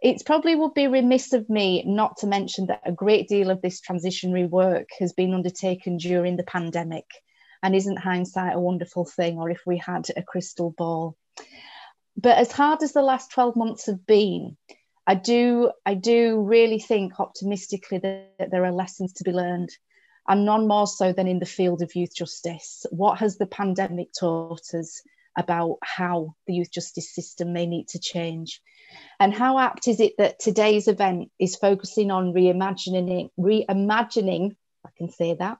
It probably would be remiss of me not to mention that a great deal of this transitionary work has been undertaken during the pandemic. And isn't hindsight a wonderful thing, or if we had a crystal ball? But as hard as the last 12 months have been, I do really think optimistically that there are lessons to be learned, and none more so than in the field of youth justice. What has the pandemic taught us about how the youth justice system may need to change? And how apt is it that today's event is focusing on reimagining, I can say that,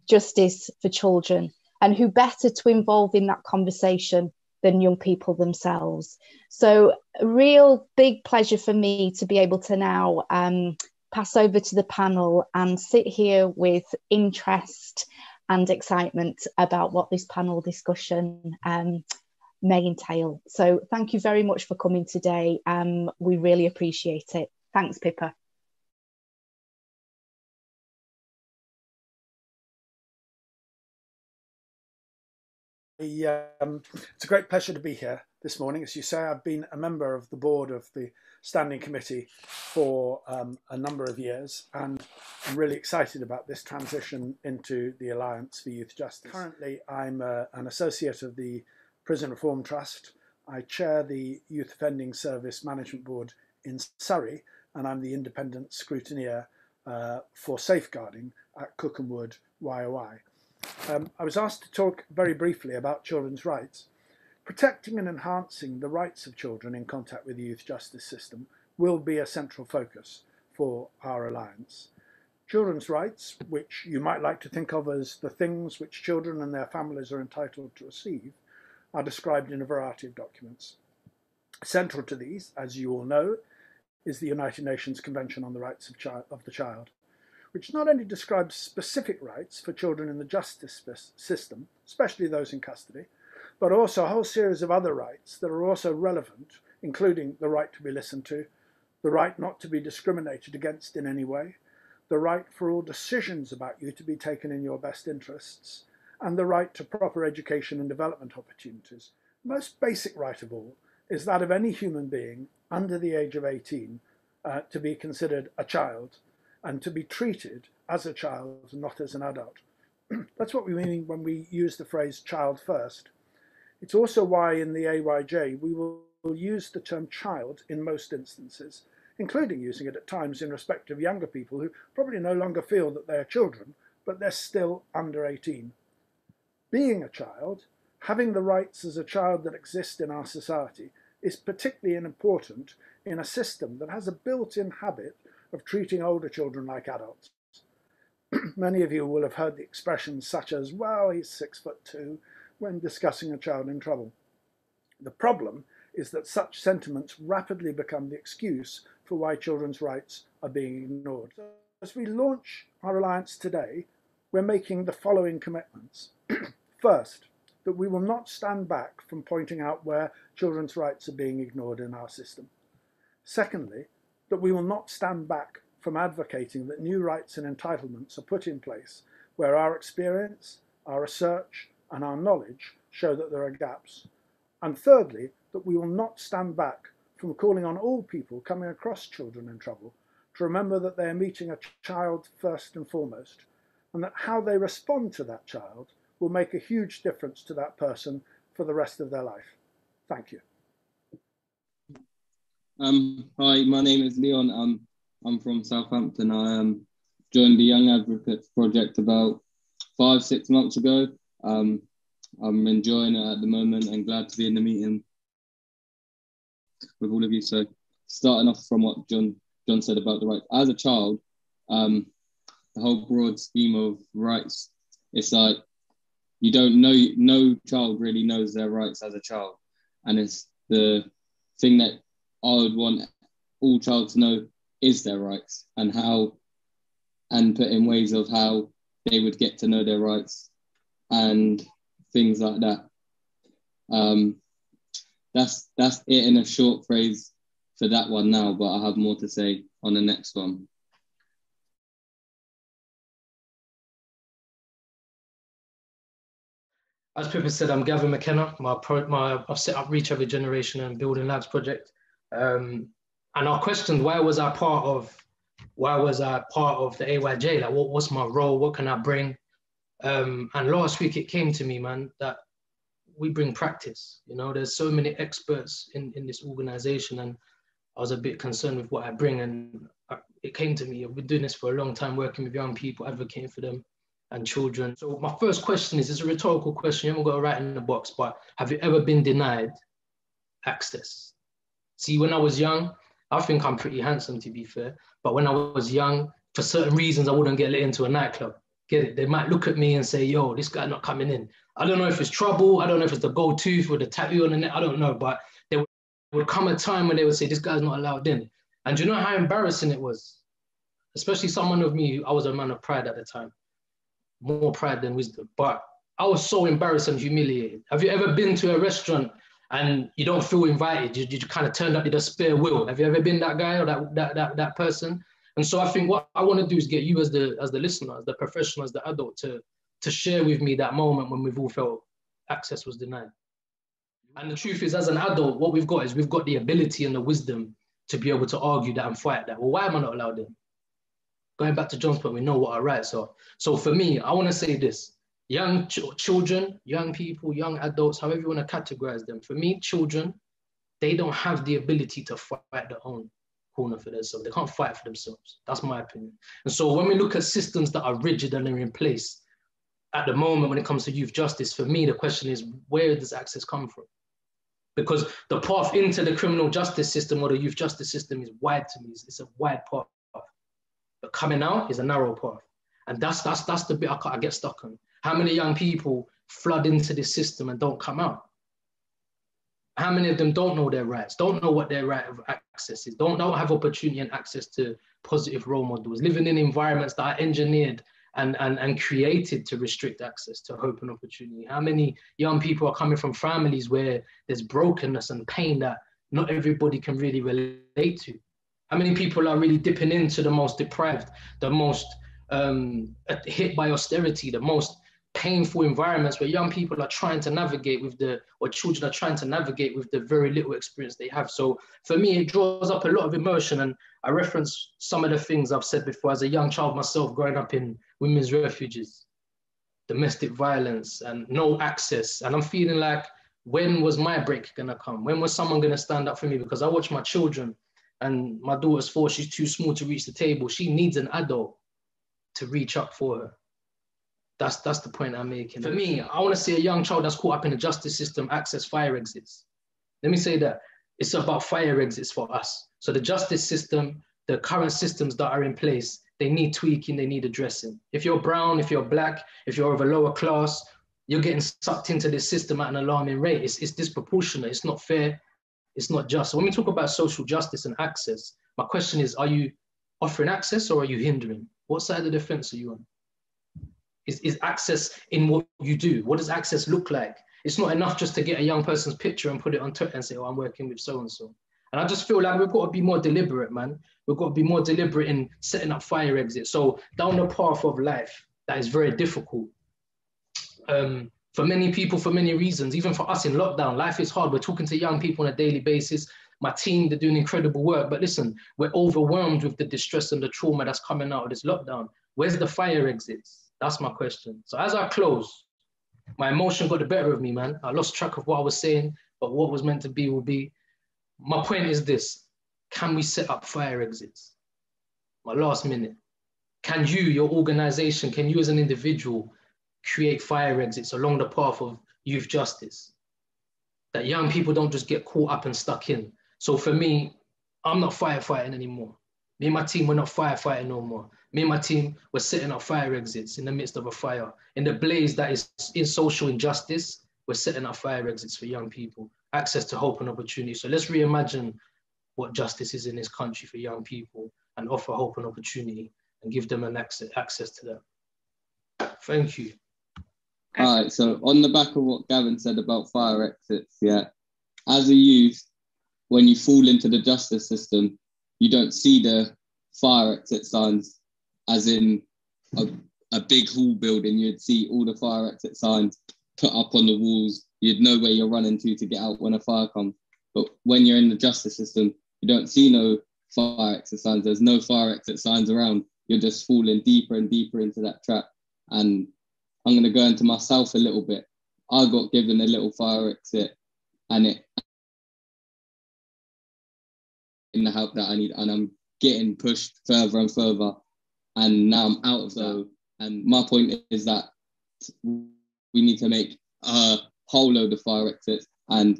justice for children, and who better to involve in that conversation than young people themselves. So a real big pleasure for me to be able to now pass over to the panel and sit here with interest and excitement about what this panel discussion may entail. So thank you very much for coming today. We really appreciate it. Thanks, Pippa. It's a great pleasure to be here this morning. As you say, I've been a member of the board of the Standing Committee for a number of years, and I'm really excited about this transition into the Alliance for Youth Justice. Currently, I'm an associate of the Prison Reform Trust. I chair the Youth Offending Service Management Board in Surrey, and I'm the independent scrutineer for safeguarding at Cookham YOI. I was asked to talk very briefly about children's rights. Protecting and enhancing the rights of children in contact with the youth justice system will be a central focus for our Alliance. Children's rights, which you might like to think of as the things which children and their families are entitled to receive, are described in a variety of documents. Central to these, as you all know, is the United Nations Convention on the Rights of the Child, which not only describes specific rights for children in the justice system, especially those in custody, but also a whole series of other rights that are also relevant, including the right to be listened to, the right not to be discriminated against in any way, the right for all decisions about you to be taken in your best interests, and the right to proper education and development opportunities. The most basic right of all is that of any human being under the age of 18 to be considered a child, and to be treated as a child, not as an adult. That's what we mean when we use the phrase child first. It's also why in the AYJ we will use the term child in most instances, including using it at times in respect of younger people who probably no longer feel that they are children, but they're still under 18. Being a child, having the rights as a child that exist in our society, is particularly important in a system that has a built-in habit of treating older children like adults. Many of you will have heard the expressions such as, well, he's 6'2", when discussing a child in trouble. The problem is that such sentiments rapidly become the excuse for why children's rights are being ignored. So as we launch our Alliance today, we're making the following commitments. First, that we will not stand back from pointing out where children's rights are being ignored in our system. Secondly, that we will not stand back from advocating that new rights and entitlements are put in place where our experience, our research, and our knowledge show that there are gaps. And thirdly, that we will not stand back from calling on all people coming across children in trouble to remember that they are meeting a child first and foremost, and that how they respond to that child will make a huge difference to that person for the rest of their life. Thank you. Hi, my name is Leon. I'm from Southampton. I joined the Young Advocates project about 5-6 months ago. I'm enjoying it at the moment and glad to be in the meeting with all of you. So starting off from what John said about the rights. As a child, the whole broad scheme of rights, it's like you don't know, no child really knows their rights as a child. And it's the thing that I would want all child to know is their rights and how, and put in ways of how they would get to know their rights and things like that. That's it in a short phrase for that one now, but I have more to say on the next one. As Pippa said, I'm Gavin McKenna. I've set up Reach Every Generation and Building Labs project. And I questioned, why was I part of the AYJ? Like, what's my role? What can I bring? And last week it came to me, man, that we bring practice. You know, there's so many experts in this organization, and I was a bit concerned with what I bring. And it came to me, I've been doing this for a long time, working with young people, advocating for them and children. So my first question is, it's a rhetorical question, you haven't got to write in the box, but have you ever been denied access? See, when I was young, I think I'm pretty handsome, to be fair, but when I was young, for certain reasons, I wouldn't get let into a nightclub. Get it? They might look at me and say, yo, this guy not coming in. I don't know if it's trouble, I don't know if it's the gold tooth or the tattoo on the neck, I don't know, but there would come a time when they would say, this guy's not allowed in. And do you know how embarrassing it was? Especially someone of me, I was a man of pride at the time, more pride than wisdom, but I was so embarrassed and humiliated. Have you ever been to a restaurant and you don't feel invited? You kind of turned up with a spare wheel. Have you ever been that guy or that person? And so I think what I want to do is get you as the listener, as the professional, as the adult, to share with me that moment when we've all felt access was denied. And the truth is, as an adult, what we've got is we've got the ability and the wisdom to be able to argue that and fight that. Well, why am I not allowed in? Going back to John's point, we know what our rights are. So for me, I want to say this. Young children, young people, young adults, however you want to categorize them. For me, children, they don't have the ability to fight their own corner for themselves. They can't fight for themselves. That's my opinion. And so when we look at systems that are rigid and are in place, at the moment when it comes to youth justice, for me, the question is, where does access come from? Because the path into the criminal justice system or the youth justice system is wide to me. It's a wide path. But coming out is a narrow path. And that's the bit I get stuck on. How many young people flood into this system and don't come out? How many of them don't know their rights, don't know what their right of access is, don't have opportunity and access to positive role models, living in environments that are engineered and created to restrict access to hope and opportunity? How many young people are coming from families where there's brokenness and pain that not everybody can really relate to? How many people are really dipping into the most deprived, the most hit by austerity, the most painful environments where young people are trying to navigate or children are trying to navigate with the very little experience they have? So for me, it draws up a lot of emotion. And I reference some of the things I've said before as a young child myself, growing up in women's refuges, domestic violence and no access. And I'm feeling like, when was my break gonna come? When was someone gonna stand up for me? Because I watch my children, and my daughter's 4, she's too small to reach the table. She needs an adult to reach up for her. That's the point I'm making. For me, I want to see a young child that's caught up in the justice system access fire exits. Let me say that. It's about fire exits for us. So the justice system, the current systems that are in place, they need tweaking, they need addressing. If you're brown, if you're black, if you're of a lower class, you're getting sucked into this system at an alarming rate. It's disproportionate, it's not fair, it's not just. So when we talk about social justice and access, my question is, are you offering access or are you hindering? What side of the fence are you on? Is access in what you do? What does access look like? It's not enough just to get a young person's picture and put it on Twitter and say, oh, I'm working with so-and-so. And I just feel like we've got to be more deliberate, man. We've got to be more deliberate in setting up fire exits. So down the path of life, that is very difficult. For many people, for many reasons, even for us in lockdown, life is hard. We're talking to young people on a daily basis. My team, they're doing incredible work. But listen, we're overwhelmed with the distress and the trauma that's coming out of this lockdown. Where's the fire exits? That's my question. So as I close, my emotion got the better of me, man. I lost track of what I was saying, but what was meant to be will be. My point is this: can we set up fire exits? My last minute. Can you, your organization, can you as an individual create fire exits along the path of youth justice? That young people don't just get caught up and stuck in. So for me, I'm not firefighting anymore. Me and my team, we're not firefighting no more. Me and my team, we're setting up fire exits in the midst of a fire. In the blaze that is in social injustice, we're setting up fire exits for young people, access to hope and opportunity. So let's reimagine what justice is in this country for young people and offer hope and opportunity and give them an access to that. Thank you. All right, so on the back of what Gavin said about fire exits, yeah, as a youth, when you fall into the justice system, you don't see the fire exit signs as in a big hall building. You'd see all the fire exit signs put up on the walls. You'd know where you're running to get out when a fire comes. But when you're in the justice system, you don't see no fire exit signs. There's no fire exit signs around. You're just falling deeper and deeper into that trap. And I'm going to go into myself a little bit. I got given a little fire exit, and it in the help that I need, and I'm getting pushed further and further, and now I'm out of that. And my point is that we need to make a whole load of fire exits, and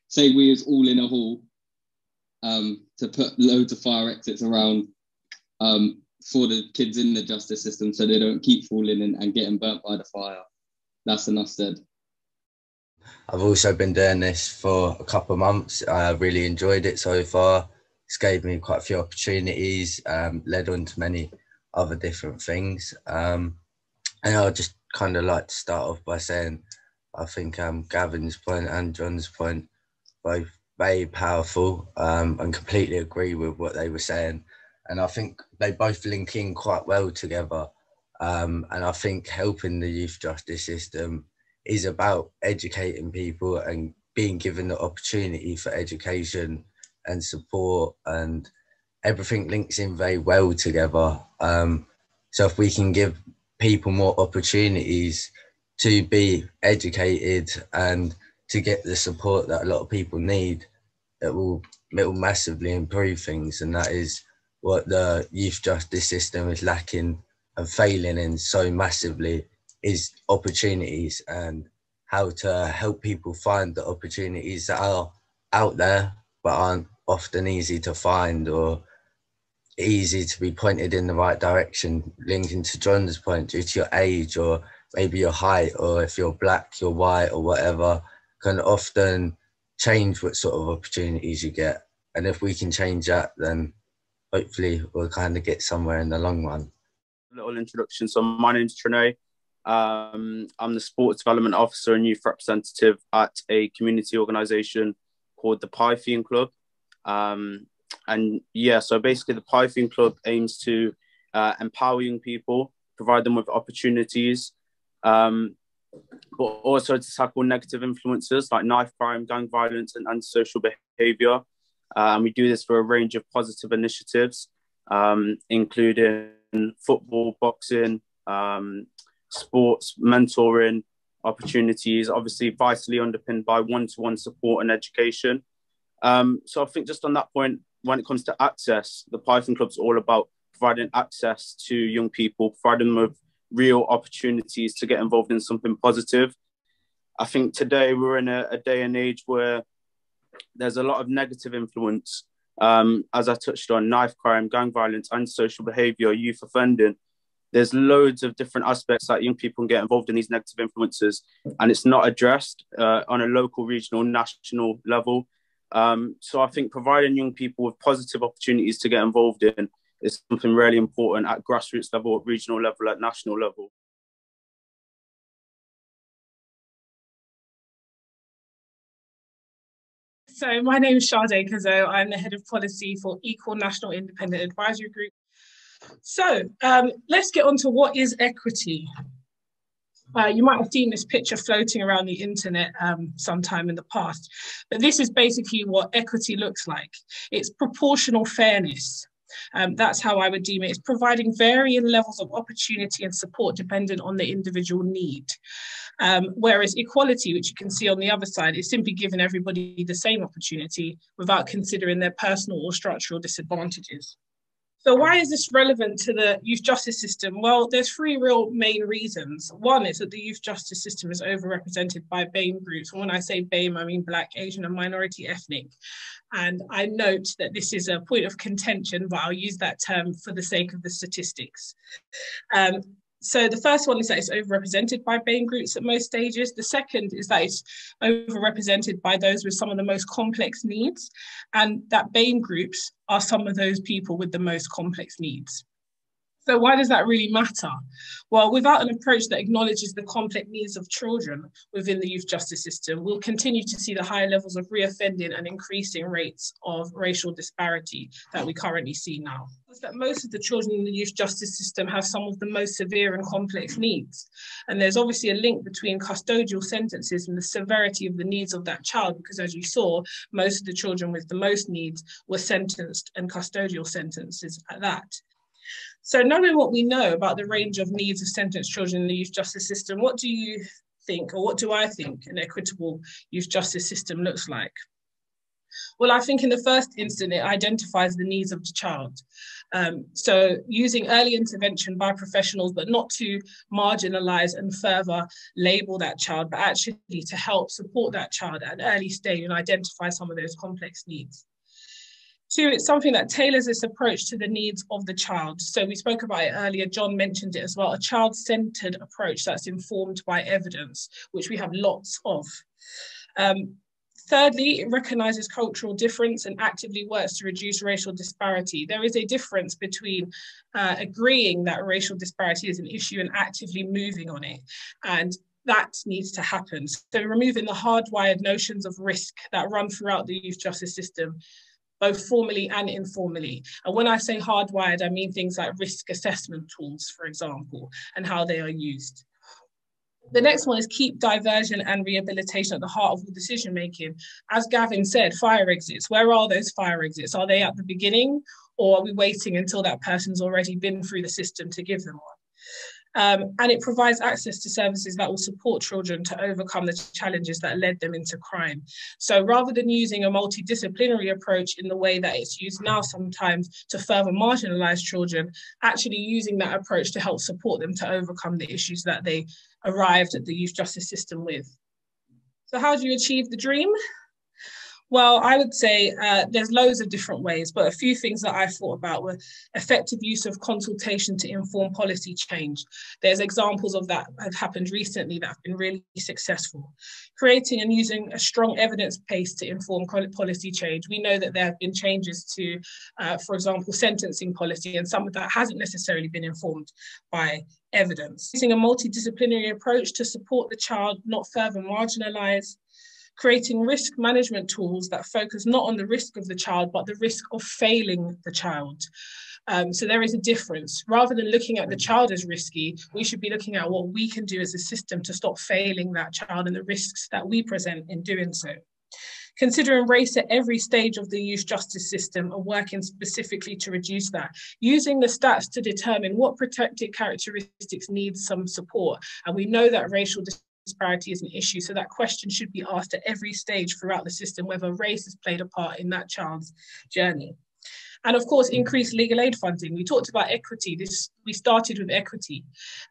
say we was all in a hall, to put loads of fire exits around for the kids in the justice system, so they don't keep falling in and getting burnt by the fire. That's enough said. I've also been doing this for a couple of months. I really enjoyed it so far. It's gave me quite a few opportunities, led on to many other different things. And I'd just kind of like to start off by saying, I think Gavin's point and John's point, both very powerful, and completely agree with what they were saying. And I think they both link in quite well together. And I think helping the youth justice system is about educating people and being given the opportunity for education and support, and everything links in very well together. So if we can give people more opportunities to be educated and to get the support that a lot of people need, it will massively improve things. And that is what the youth justice system is lacking and failing in so massively, is opportunities, and how to help people find the opportunities that are out there but aren't often easy to find or easy to be pointed in the right direction. Linking to John's point, due to your age or maybe your height, or if you're black, you're white or whatever, can often change what sort of opportunities you get. And if we can change that, then hopefully we'll kind of get somewhere in the long run. Little introduction. So my name's Shadae. I'm the Sports Development Officer and Youth Representative at a community organisation called the Python Club. And yeah, so basically the Python Club aims to empower young people, provide them with opportunities, but also to tackle negative influences like knife crime, gang violence and antisocial behaviour. And we do this for a range of positive initiatives, including football, boxing, sports, mentoring opportunities, obviously vitally underpinned by one-to-one support and education. So I think just on that point, when it comes to access, the Python Club's all about providing access to young people, providing them with real opportunities to get involved in something positive. I think today we're in a day and age where there's a lot of negative influence, as I touched on, knife crime, gang violence, antisocial behaviour, youth offending. There's loads of different aspects that young people can get involved in these negative influences, and it's not addressed on a local, regional, national level. So I think providing young people with positive opportunities to get involved in is something really important at grassroots level, at regional level, at national level. So my name is Shadae Cazeau. I'm the Head of Policy for Equal National Independent Advisory Group. So let's get on to what is equity. You might have seen this picture floating around the internet sometime in the past, but this is basically what equity looks like. It's proportional fairness. That's how I would deem it. It's providing varying levels of opportunity and support dependent on the individual need. Whereas equality, which you can see on the other side, is simply giving everybody the same opportunity without considering their personal or structural disadvantages. So why is this relevant to the youth justice system? Well, there's three real main reasons. One is that the youth justice system is overrepresented by BAME groups. And when I say BAME, I mean Black, Asian and minority ethnic. And I note that this is a point of contention, but I'll use that term for the sake of the statistics. So the first one is that it's overrepresented by BAME groups at most stages. The second is that it's overrepresented by those with some of the most complex needs, and that BAME groups are some of those people with the most complex needs. So why does that really matter? Well, without an approach that acknowledges the complex needs of children within the youth justice system, we'll continue to see the higher levels of reoffending and increasing rates of racial disparity that we currently see now. that most of the children in the youth justice system have some of the most severe and complex needs. And there's obviously a link between custodial sentences and the severity of the needs of that child, because as you saw, most of the children with the most needs were sentenced, and custodial sentences at that. So knowing what we know about the range of needs of sentenced children in the youth justice system, what do you think, or what do I think an equitable youth justice system looks like? Well, I think in the first instance, it identifies the needs of the child. So using early intervention by professionals, but not to marginalize and further label that child, but actually to help support that child at an early stage and identify some of those complex needs. Two, it's something that tailors this approach to the needs of the child. So we spoke about it earlier, John mentioned it as well, a child-centered approach that's informed by evidence, which we have lots of. Thirdly, it recognises cultural difference and actively works to reduce racial disparity. There is a difference between agreeing that racial disparity is an issue and actively moving on it. And that needs to happen. So removing the hardwired notions of risk that run throughout the youth justice system, both formally and informally. And when I say hardwired, I mean things like risk assessment tools, for example, and how they are used. The next one is keep diversion and rehabilitation at the heart of all decision making. As Gavin said, fire exits. Where are those fire exits? Are they at the beginning, or are we waiting until that person's already been through the system to give them one? And it provides access to services that will support children to overcome the challenges that led them into crime. So rather than using a multidisciplinary approach in the way that it's used now sometimes to further marginalize children, actually using that approach to help support them to overcome the issues that they arrived at the youth justice system with. So how do you achieve the dream? Well, I would say there's loads of different ways, but a few things that I thought about were effective use of consultation to inform policy change. There's examples of that have happened recently that have been really successful. Creating and using a strong evidence base to inform policy change. We know that there have been changes to, for example, sentencing policy, and some of that hasn't necessarily been informed by evidence. Using a multidisciplinary approach to support the child, not further marginalize. Creating risk management tools that focus not on the risk of the child, but the risk of failing the child. So there is a difference. Rather than looking at the child as risky, we should be looking at what we can do as a system to stop failing that child and the risks that we present in doing so. Considering race at every stage of the youth justice system and working specifically to reduce that. Using the stats to determine what protected characteristics need some support. And we know that racial disparity is an issue, so that question should be asked at every stage throughout the system, whether race has played a part in that child's journey. And of course, increased legal aid funding. We talked about equity. We started with equity,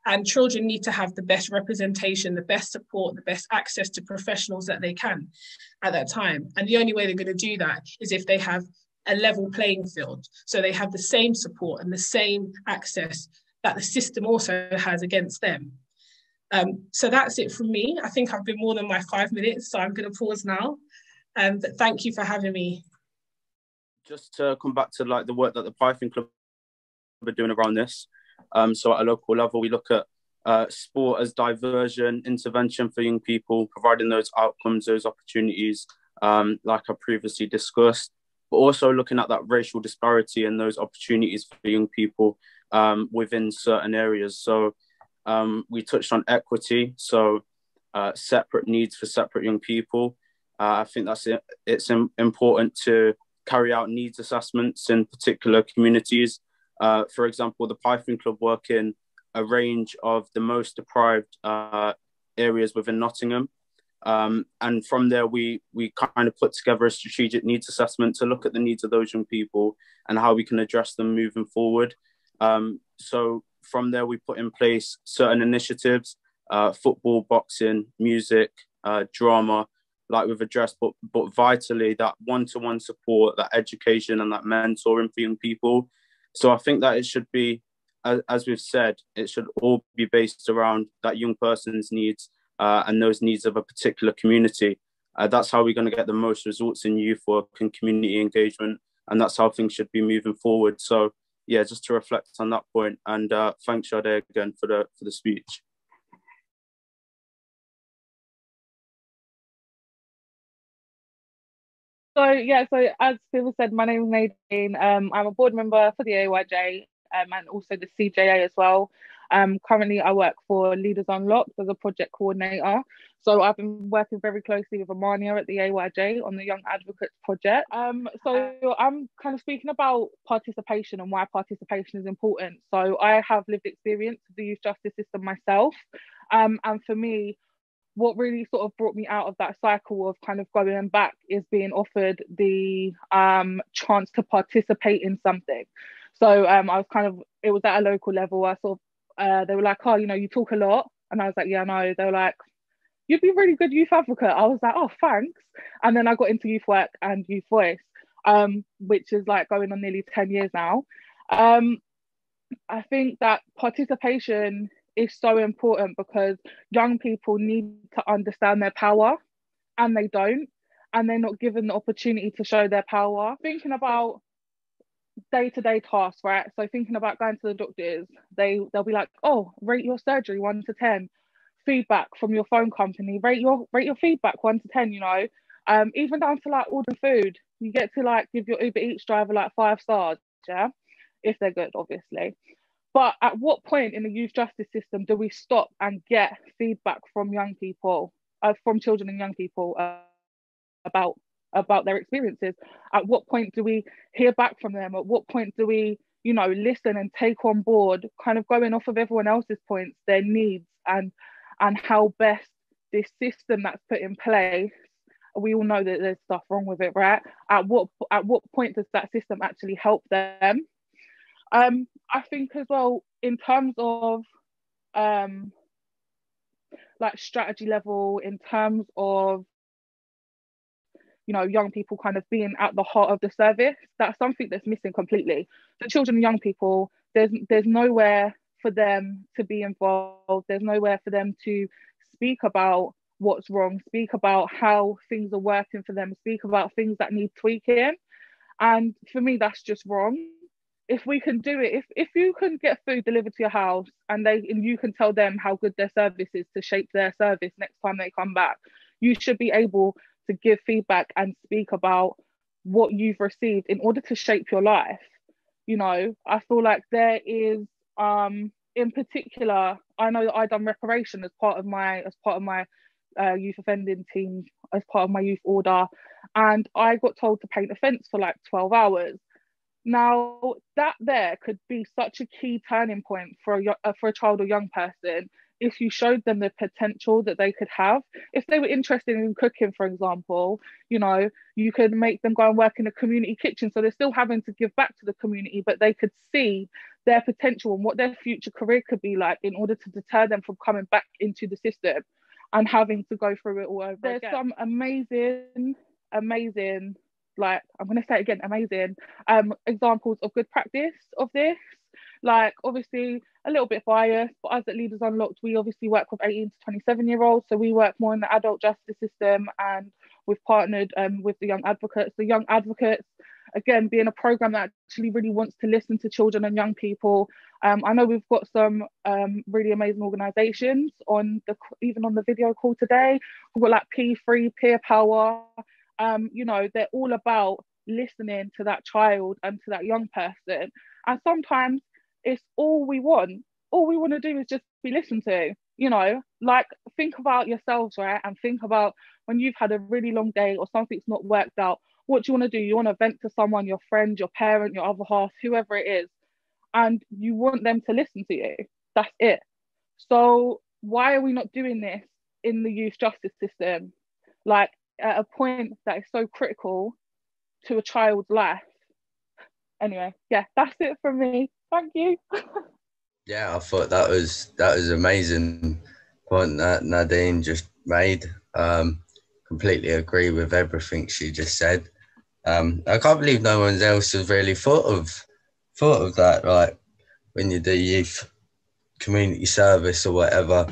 and children need to have the best representation, the best support, the best access to professionals that they can at that time. And the only way they're going to do that is if they have a level playing field. So they have the same support and the same access that the system also has against them. So that's it from me. I think I've been more than my 5 minutes, so I'm going to pause now. But thank you for having me. Just to come back to like the work that the Python Club are doing around this. So at a local level, we look at sport as diversion, intervention for young people, providing those outcomes, those opportunities, like I previously discussed, but also looking at that racial disparity and those opportunities for young people within certain areas. So we touched on equity, so separate needs for separate young people. I think that's it. It's important to carry out needs assessments in particular communities. For example, the Python Club work in a range of the most deprived areas within Nottingham. And from there, we kind of put together a strategic needs assessment to look at the needs of those young people and how we can address them moving forward. So from there, we put in place certain initiatives, football, boxing, music, drama, like we've addressed, but vitally that one-to-one support, that education and that mentoring for young people. So I think that it should be, as we've said, it should all be based around that young person's needs and those needs of a particular community. That's how we're going to get the most results in youth work and community engagement. And that's how things should be moving forward. So yeah, just to reflect on that point. And thanks, Shadae, again for the speech. So as Phil said, my name is Nadine. I'm a board member for the AYJ and also the CJA as well. Currently, I work for Leaders Unlocked as a project coordinator. So I've been working very closely with Amania at the AYJ on the Young Advocates project. So I'm kind of speaking about participation and why participation is important. So I have lived experience of the youth justice system myself. And for me, what really sort of brought me out of that cycle of kind of going back is being offered the chance to participate in something. So I was kind of, it was at a local level. I sort of, they were like, oh, you know, you talk a lot. And I was like, yeah, I know. They were like, you'd be a really good youth advocate. I was like, oh, thanks. And then I got into youth work and youth voice, which is like going on nearly 10 years now. I think that participation is so important because young people need to understand their power and they don't, and they're not given the opportunity to show their power. Thinking about day-to-day tasks, right? So thinking about going to the doctors, they'll be like, oh, rate your surgery 1 to 10. Feedback from your phone company, rate your feedback 1 to 10, you know. Even down to like ordering food, you get to like give your Uber Eats driver like 5 stars, yeah, if they're good, obviously. But at what point in the youth justice system do we stop and get feedback from young people, from children and young people about their experiences? At what point do we hear back from them? At what point do we, you know, listen and take on board, kind of going off of everyone else's points, their needs, and how best this system that's put in place, we all know that there's stuff wrong with it, right? At what point does that system actually help them? I think as well, in terms of like strategy level, in terms of, you know, young people kind of being at the heart of the service, that's something that's missing completely. The children and young people, there's nowhere for them to be involved. There's nowhere for them to speak about what's wrong, speak about how things are working for them, speak about things that need tweaking. And for me, that's just wrong. If we can do it, if you can get food delivered to your house and you can tell them how good their service is to shape their service next time they come back, you should be able to give feedback and speak about what you've received in order to shape your life. You know, I feel like there is, in particular, I know that I done reparation as part of my youth offending team, as part of my youth order, and I got told to paint a fence for like 12 hours. Now, that there could be such a key turning point for a child or young person if you showed them the potential that they could have. If they were interested in cooking, for example, you know, you could make them go and work in a community kitchen. So they're still having to give back to the community, but they could see their potential and what their future career could be like in order to deter them from coming back into the system and having to go through it all over again. There's some amazing, like, I'm going to say it again, amazing examples of good practice of this. Like, obviously a little bit biased, but us at Leaders Unlocked, we obviously work with 18 to 27-year-olds. So we work more in the adult justice system, and we've partnered with the Young Advocates. The Young Advocates, again, being a program that actually really wants to listen to children and young people. I know we've got some really amazing organisations even on the video call today. We've got like P3, Peer Power. You know, they're all about listening to that child and to that young person. And sometimes it's all we want. All we want to do is just be listened to, you know, like think about yourselves, right? And think about when you've had a really long day or something's not worked out, what do you want to do? You want to vent to someone, your friend, your parent, your other half, whoever it is, and you want them to listen to you. That's it. So why are we not doing this in the youth justice system? Like, at a point that is so critical to a child's life. Anyway, yeah, that's it from me. Thank you. Yeah, I thought that was amazing point that Nadine just made. Completely agree with everything she just said. I can't believe no one else has really thought of that. Like, when you do youth community service or whatever,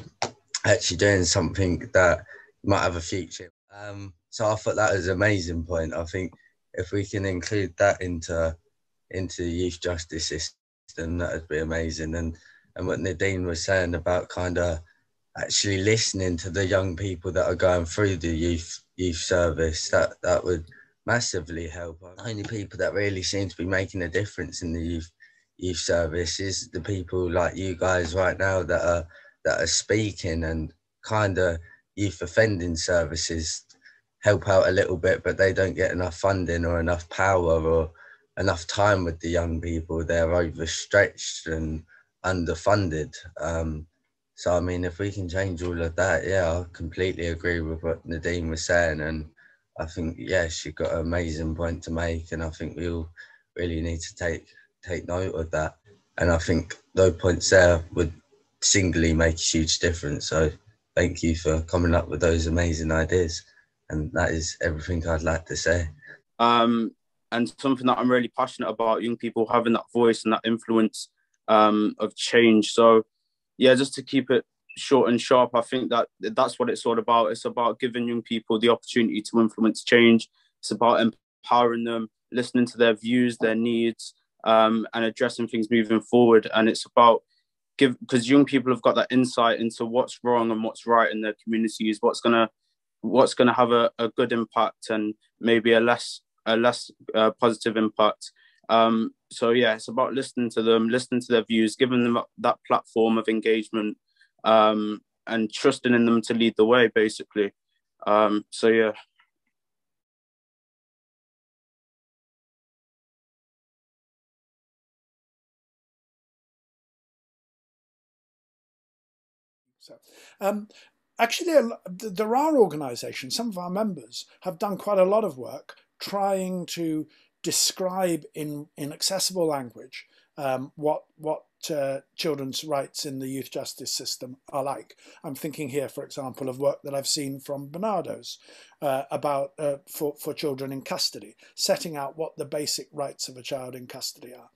actually doing something that might have a future. So I thought that was an amazing point. I think if we can include that into the youth justice system, that would be amazing. And what Nadine was saying about kind of actually listening to the young people that are going through the youth service, that would massively help. The only people that really seem to be making a difference in the youth service is the people like you guys right now that are speaking, and kind of youth offending services help out a little bit, but they don't get enough funding or enough power or enough time with the young people. They're overstretched and underfunded. So, I mean, if we can change all of that, yeah, I completely agree with what Nadine was saying. And I think, yeah, she got an amazing point to make. And I think we all really need to take note of that. And I think those points there would singly make a huge difference. So thank you for coming up with those amazing ideas. And that is everything I'd like to say. And something that I'm really passionate about, young people having that voice and that influence of change. So, yeah, just to keep it short and sharp, I think that's what it's all about. It's about giving young people the opportunity to influence change. It's about empowering them, listening to their views, their needs, and addressing things moving forward. And it's about because young people have got that insight into what's wrong and what's right in their communities, what's gonna have a good impact and maybe a less positive impact. So yeah, it's about listening to them, listening to their views, giving them that platform of engagement, and trusting in them to lead the way, basically. So yeah. So, actually, there are organisations, some of our members have done quite a lot of work trying to describe in accessible language what children's rights in the youth justice system are like. I'm thinking here, for example, of work that I've seen from Bernardo's about for children in custody, setting out what the basic rights of a child in custody are.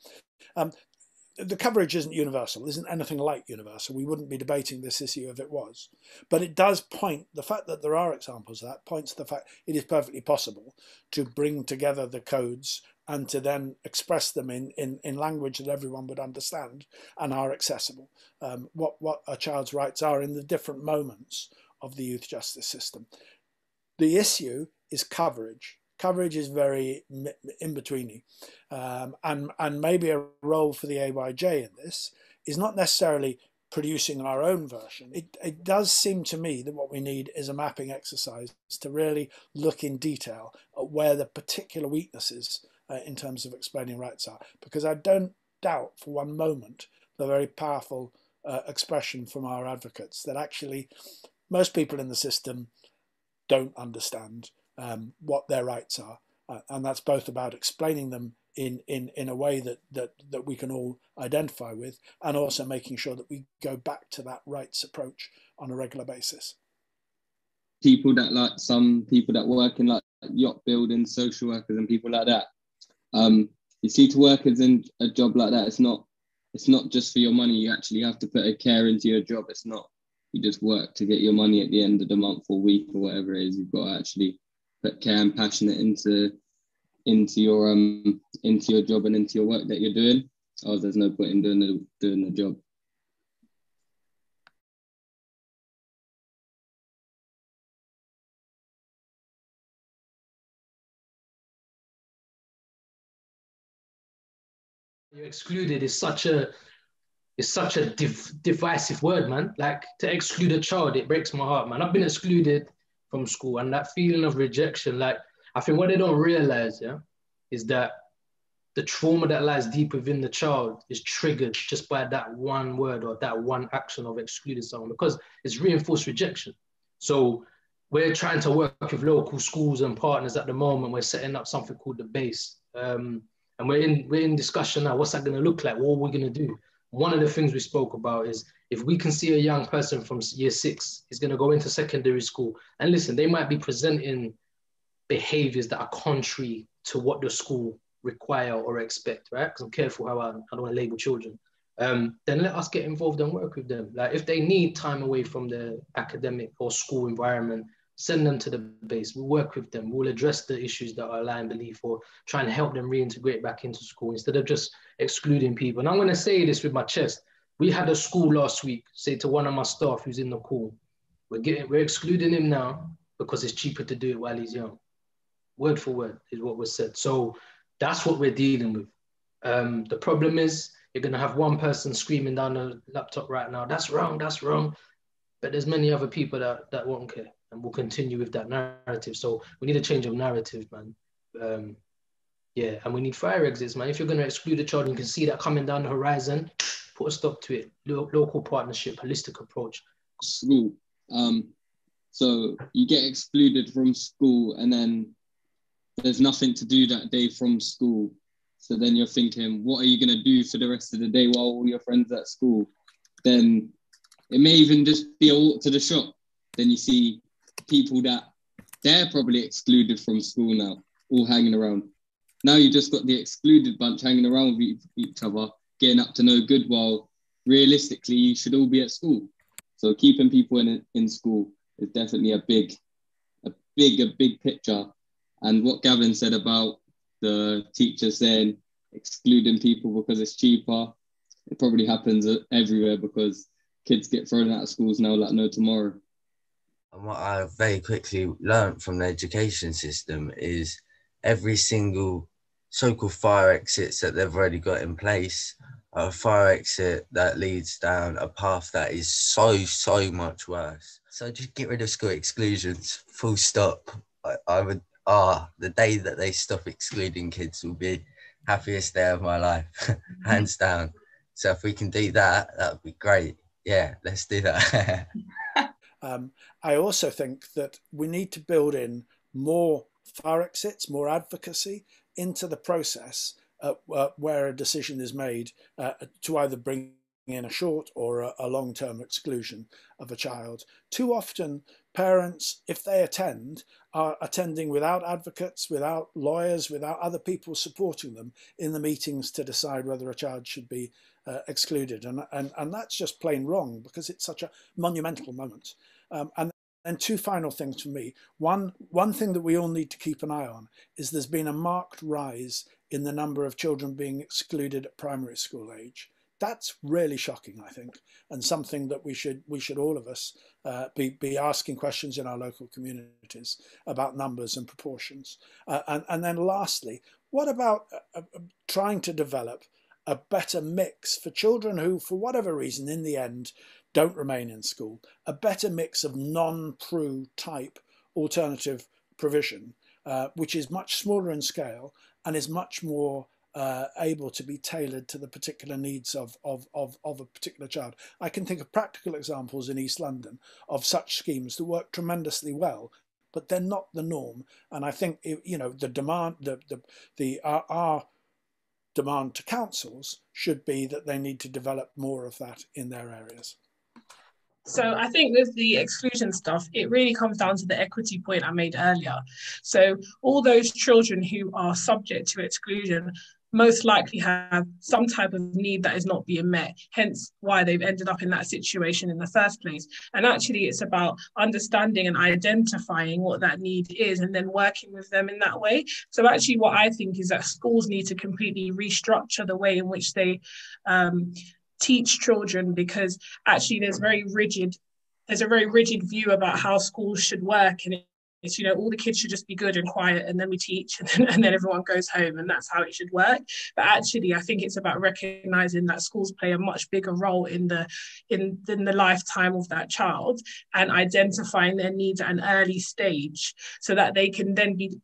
The coverage isn't universal, isn't anything like universal. We wouldn't be debating this issue if it was. But it does point, the fact that there are examples of that points to the fact it is perfectly possible to bring together the codes and to then express them in language that everyone would understand and are accessible. What a child's rights are in the different moments of the youth justice system. The issue is coverage. Coverage is very in-betweeny, and maybe a role for the AYJ in this is not necessarily producing our own version. It does seem to me that what we need is a mapping exercise to really look in detail at where the particular weaknesses in terms of explaining rights are, because I don't doubt for one moment the very powerful expression from our advocates that actually most people in the system don't understand what their rights are, and that's both about explaining them in a way that we can all identify with, and also making sure that we go back to that rights approach on a regular basis. Some people that work in like yacht building, social workers and people like that, you see, to work as in a job like that, it's not just for your money. You actually have to put a care into your job. It's not you just work to get your money at the end of the month or week or whatever it is. You've got to actually put care and passion into your job and into your work that you're doing. Or there's no point in doing the job. You're excluded is such a divisive word, man. Like, to exclude a child, it breaks my heart, man. I've been excluded from school, and that feeling of rejection, like, I think what they don't realize, is that the trauma that lies deep within the child is triggered just by that one word or that one action of excluding someone, because it's reinforced rejection. So we're trying to work with local schools and partners at the moment. We're setting up something called the Base. And we're in discussion now. What's that going to look like? What are we going to do? One of the things we spoke about is if we can see a young person from year 6 is going to go into secondary school, and listen, they might be presenting behaviors that are contrary to what the school require or expect, right? Because I'm careful how I don't want to label children. Then let us get involved and work with them. Like, if they need time away from the academic or school environment, send them to the Base. We'll work with them. We'll address the issues that are lying beneath, or try and help them reintegrate back into school instead of just excluding people. And I'm going to say this with my chest. We had a school last week say to one of my staff who's in the call, we're excluding him now because it's cheaper to do it while he's young. word for word is what was said. So that's what we're dealing with. The problem is you're going to have one person screaming down the laptop right now, that's wrong, but there's many other people that won't care and will continue with that narrative. So we need a change of narrative, man. Yeah, and we need fire exits, man. If you're going to exclude a child, you can see that coming down the horizon, put a stop to it. Local partnership, holistic approach. School. So you get excluded from school and then there's nothing to do that day from school. So then you're thinking, what are you going to do for the rest of the day while all your friends are at school? Then it may even just be a walk to the shop. Then you see people that they're probably excluded from school now, all hanging around. Now you just got the excluded bunch hanging around with each other, getting up to no good, while realistically you should all be at school. So keeping people in school is definitely a big picture. And what Gavin said about the teachers saying excluding people because it's cheaper, it probably happens everywhere because kids get thrown out of schools now like no tomorrow. And what I very quickly learned from the education system is every single so-called fire exits that they've already got in place are a fire exit that leads down a path that is so much worse. So just get rid of school exclusions, full stop. I would, the day that they stop excluding kids will be happiest day of my life, hands down. So if we can do that, that would be great. Yeah, let's do that. I also think that we need to build in more fire exits, more advocacy into the process where a decision is made to either bring in a short or a long-term exclusion of a child. Too often, parents, if they attend, are attending without advocates, without lawyers, without other people supporting them in the meetings to decide whether a child should be excluded. And that's just plain wrong because it's such a monumental moment. And two final things for me. One thing that we all need to keep an eye on is there's been a marked rise in the number of children being excluded at primary school age. That's really shocking, I think, and something that we should all of us be asking questions in our local communities about numbers and proportions. And then lastly, what about trying to develop a better mix for children who, for whatever reason, in the end, don't remain in school, a better mix of non-PRU type alternative provision, which is much smaller in scale and is much more able to be tailored to the particular needs of a particular child. I can think of practical examples in East London of such schemes that work tremendously well, but they're not the norm. And I think, you know, the demand, our demand to councils should be that they need to develop more of that in their areas. So I think with the exclusion stuff, it really comes down to the equity point I made earlier. So all those children who are subject to exclusion most likely have some type of need that is not being met, hence why they've ended up in that situation in the first place. And actually it's about understanding and identifying what that need is and then working with them in that way. So actually what I think is that schools need to completely restructure the way in which they teach children, because actually there's a very rigid view about how schools should work, and it's, you know, all the kids should just be good and quiet and then we teach and then everyone goes home and that's how it should work. But actually I think it's about recognizing that schools play a much bigger role in the lifetime of that child and identifying their needs at an early stage so that they can then be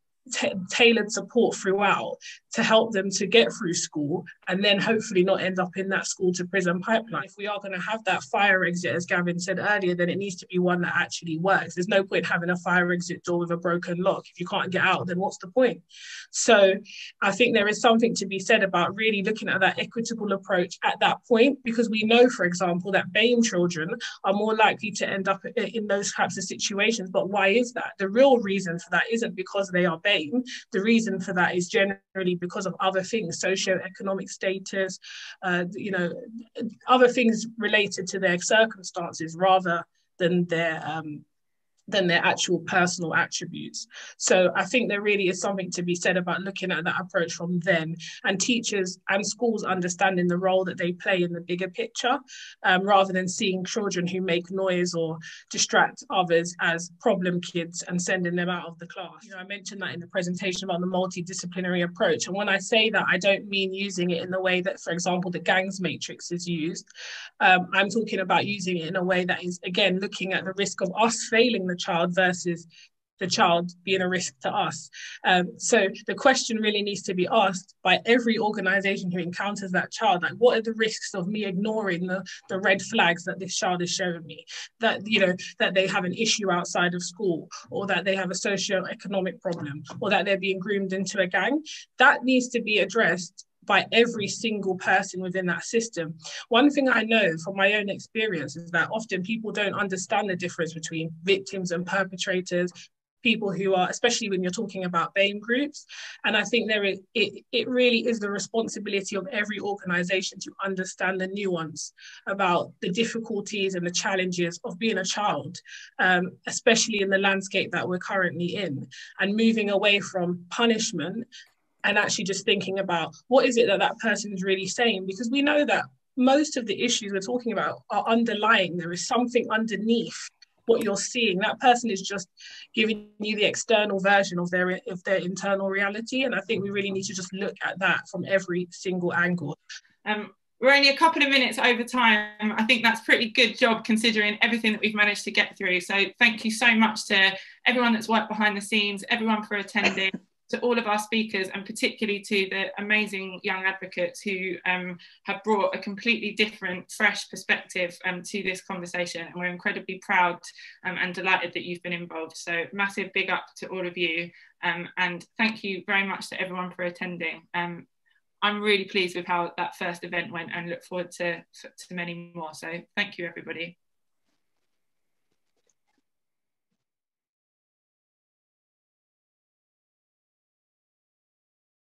tailored support throughout to help them to get through school and then hopefully not end up in that school to prison pipeline. If we are going to have that fire exit, as Gavin said earlier, then it needs to be one that actually works. There's no point having a fire exit door with a broken lock. If you can't get out, then what's the point? So I think there is something to be said about really looking at that equitable approach at that point, because we know, for example, that BAME children are more likely to end up in those types of situations. But why is that? The real reason for that isn't because they are BAME. The reason for that is generally because of other things, socioeconomic status, you know, other things related to their circumstances rather than their than their actual personal attributes. So I think there really is something to be said about looking at that approach from then, and teachers and schools understanding the role that they play in the bigger picture, rather than seeing children who make noise or distract others as problem kids and sending them out of the class. You know, I mentioned that in the presentation about the multidisciplinary approach. And when I say that, I don't mean using it in the way that, for example, the gangs matrix is used. I'm talking about using it in a way that is, again, looking at the risk of us failing the child versus the child being a risk to us. So the question really needs to be asked by every organisation who encounters that child, like, what are the risks of me ignoring the red flags that this child is showing me? That, you know, that they have an issue outside of school, or that they have a socio-economic problem, or that they're being groomed into a gang. That needs to be addressed by every single person within that system. One thing I know from my own experience is that often people don't understand the difference between victims and perpetrators, people who are, especially when you're talking about BAME groups. And I think it really is the responsibility of every organisation to understand the nuance about the difficulties and the challenges of being a child, especially in the landscape that we're currently in, and moving away from punishment and actually just thinking about what is it that that person is really saying, because we know that most of the issues we're talking about are underlying. There is something underneath what you're seeing. That person is just giving you the external version of their internal reality. And I think we really need to just look at that from every single angle. We're only a couple of minutes over time. I think that's a pretty good job considering everything that we've managed to get through. So thank you so much to everyone that's worked behind the scenes, everyone for attending, to all of our speakers, and particularly to the amazing young advocates who have brought a completely different, fresh perspective to this conversation. And we're incredibly proud and delighted that you've been involved. So massive big up to all of you. And thank you very much to everyone for attending. I'm really pleased with how that first event went and look forward to many more. So thank you, everybody.